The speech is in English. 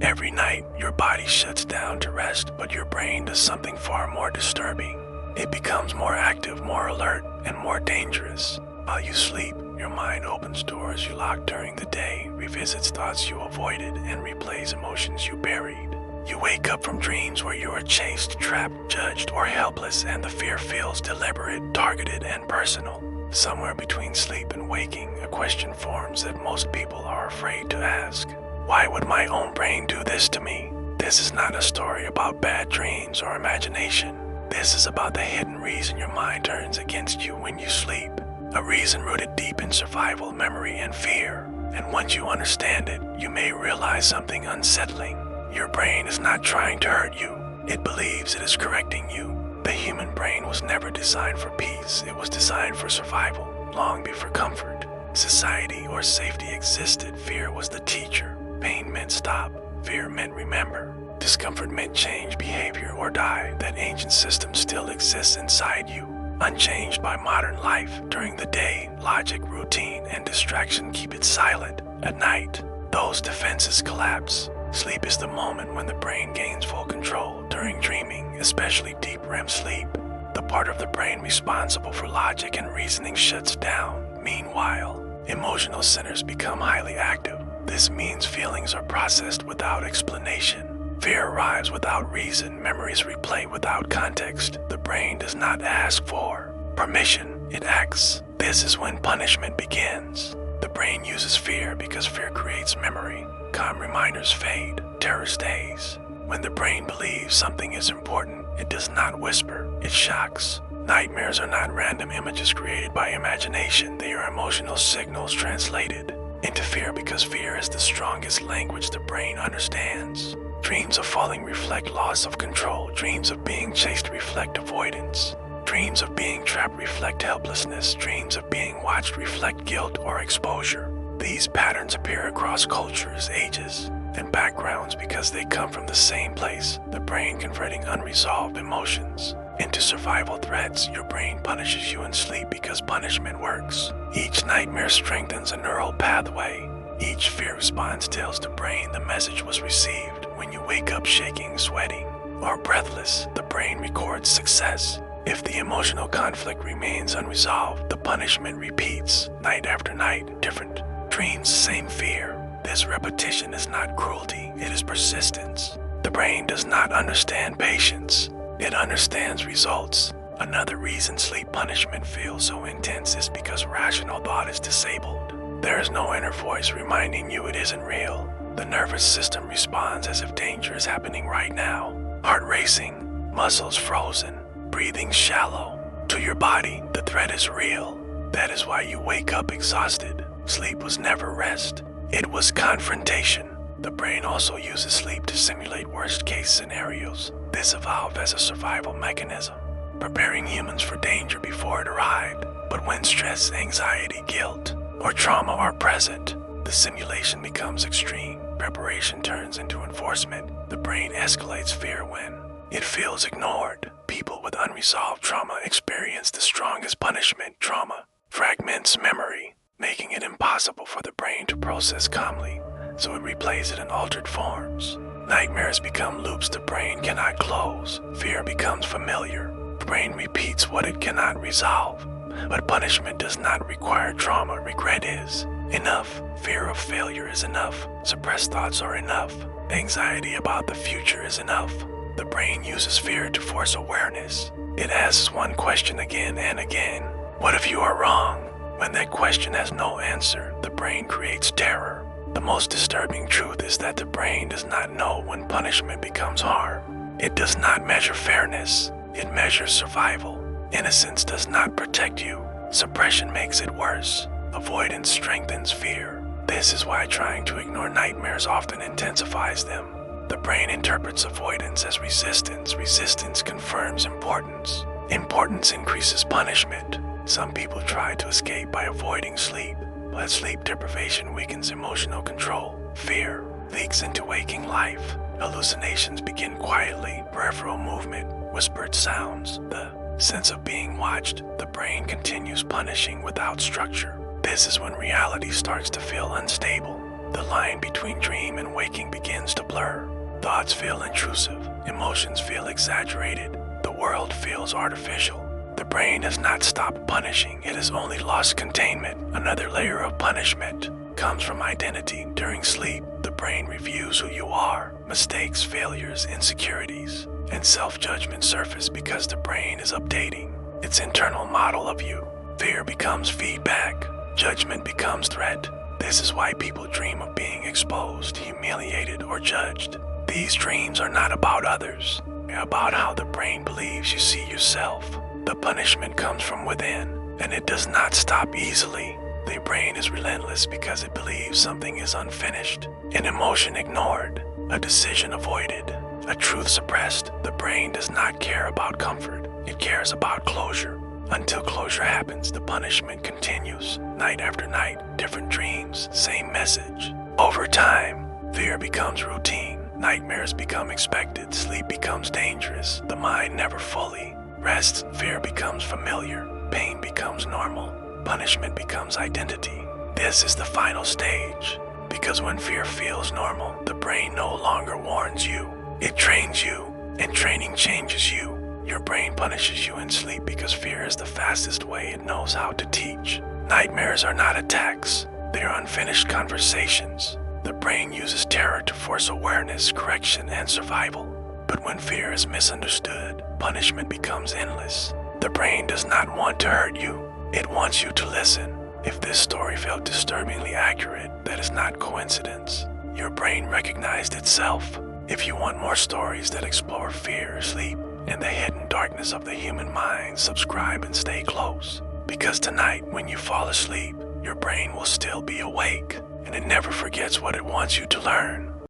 Every night, your body shuts down to rest, but your brain does something far more disturbing. It becomes more active, more alert, and more dangerous. While you sleep, your mind opens doors you locked during the day, revisits thoughts you avoided, and replays emotions you buried. You wake up from dreams where you are chased, trapped, judged, or helpless, and the fear feels deliberate, targeted, and personal. Somewhere between sleep and waking, a question forms that most people are afraid to ask. Why would my own brain do this to me? This is not a story about bad dreams or imagination. This is about the hidden reason your mind turns against you when you sleep. A reason rooted deep in survival, memory, and fear. And once you understand it, you may realize something unsettling. Your brain is not trying to hurt you. It believes it is correcting you. The human brain was never designed for peace. It was designed for survival, long before comfort, society, or safety existed. Fear was the teacher. Pain meant stop. Fear meant remember. Discomfort meant change behavior or die. That ancient system still exists inside you, unchanged by modern life. During the day, logic, routine, and distraction keep it silent. At night, those defenses collapse. Sleep is the moment when the brain gains full control. During dreaming, especially deep REM sleep, the part of the brain responsible for logic and reasoning shuts down. Meanwhile, emotional centers become highly active. This means feelings are processed without explanation. Fear arrives without reason. Memories replay without context. The brain does not ask for permission, it acts. This is when punishment begins. The brain uses fear because fear creates memory. Calm reminders fade, terror stays. When the brain believes something is important, it does not whisper, it shocks. Nightmares are not random images created by imagination. They are emotional signals translated into fear because fear is the strongest language the brain understands. Dreams of falling reflect loss of control. Dreams of being chased reflect avoidance. Dreams of being trapped reflect helplessness. Dreams of being watched reflect guilt or exposure. These patterns appear across cultures, ages, and backgrounds because they come from the same place, the brain converting unresolved emotions into survival threats. Your brain punishes you in sleep because punishment works. Each nightmare strengthens a neural pathway. Each fear response tells the brain the message was received. When you wake up shaking, sweating, or breathless, the brain records success. If the emotional conflict remains unresolved, the punishment repeats, night after night, different dreams, same fear. This repetition is not cruelty, it is persistence. The brain does not understand patience, it understands results. Another reason sleep punishment feels so intense is because rational thought is disabled. There is no inner voice reminding you it isn't real. The nervous system responds as if danger is happening right now. Heart racing, muscles frozen, breathing shallow. To your body, the threat is real. That is why you wake up exhausted. Sleep was never rest. It was confrontation. The brain also uses sleep to simulate worst-case scenarios. This evolved as a survival mechanism, preparing humans for danger before it arrived. But when stress, anxiety, guilt, or trauma are present, the simulation becomes extreme. Preparation turns into enforcement. The brain escalates fear when it feels ignored. People with unresolved trauma experience the strongest punishment. Trauma fragments memory, making it impossible for the brain to process calmly, so it replays it in altered forms. Nightmares become loops the brain cannot close. Fear becomes familiar. The brain repeats what it cannot resolve. But punishment does not require trauma. Regret is enough. Fear of failure is enough. Suppressed thoughts are enough. Anxiety about the future is enough. The brain uses fear to force awareness. It asks one question again and again. What if you are wrong? When that question has no answer, the brain creates terror. The most disturbing truth is that the brain does not know when punishment becomes harm. It does not measure fairness. It measures survival. Innocence does not protect you. Suppression makes it worse. Avoidance strengthens fear. This is why trying to ignore nightmares often intensifies them. The brain interprets avoidance as resistance. Resistance confirms importance. Importance increases punishment. Some people try to escape by avoiding sleep, but sleep deprivation weakens emotional control. Fear leaks into waking life. Hallucinations begin quietly. Peripheral movement, whispered sounds, the sense of being watched. The brain continues punishing without structure. This is when reality starts to feel unstable. The line between dream and waking begins to blur. Thoughts feel intrusive, emotions feel exaggerated, the world feels artificial. The brain has not stopped punishing, it has only lost containment. Another layer of punishment comes from identity. During sleep, the brain reviews who you are. Mistakes, failures, insecurities, and self-judgment surface because the brain is updating its internal model of you. Fear becomes feedback, judgment becomes threat. This is why people dream of being exposed, humiliated, or judged. These dreams are not about others, they're about how the brain believes you see yourself. The punishment comes from within, and it does not stop easily. The brain is relentless because it believes something is unfinished, an emotion ignored, a decision avoided, a truth suppressed. The brain does not care about comfort, it cares about closure. Until closure happens, the punishment continues. Night after night, different dreams, same message. Over time, fear becomes routine, nightmares become expected, sleep becomes dangerous, the mind never fully rests, fear becomes familiar, pain becomes normal, punishment becomes identity. This is the final stage, because when fear feels normal, the brain no longer warns you. It trains you, and training changes you. Your brain punishes you in sleep because fear is the fastest way it knows how to teach. Nightmares are not attacks, they are unfinished conversations. The brain uses terror to force awareness, correction, and survival. But when fear is misunderstood, punishment becomes endless. The brain does not want to hurt you, it wants you to listen. If this story felt disturbingly accurate, that is not coincidence. Your brain recognized itself. If you want more stories that explore fear, sleep, and the hidden darkness of the human mind, subscribe and stay close. Because tonight, when you fall asleep, your brain will still be awake, and it never forgets what it wants you to learn.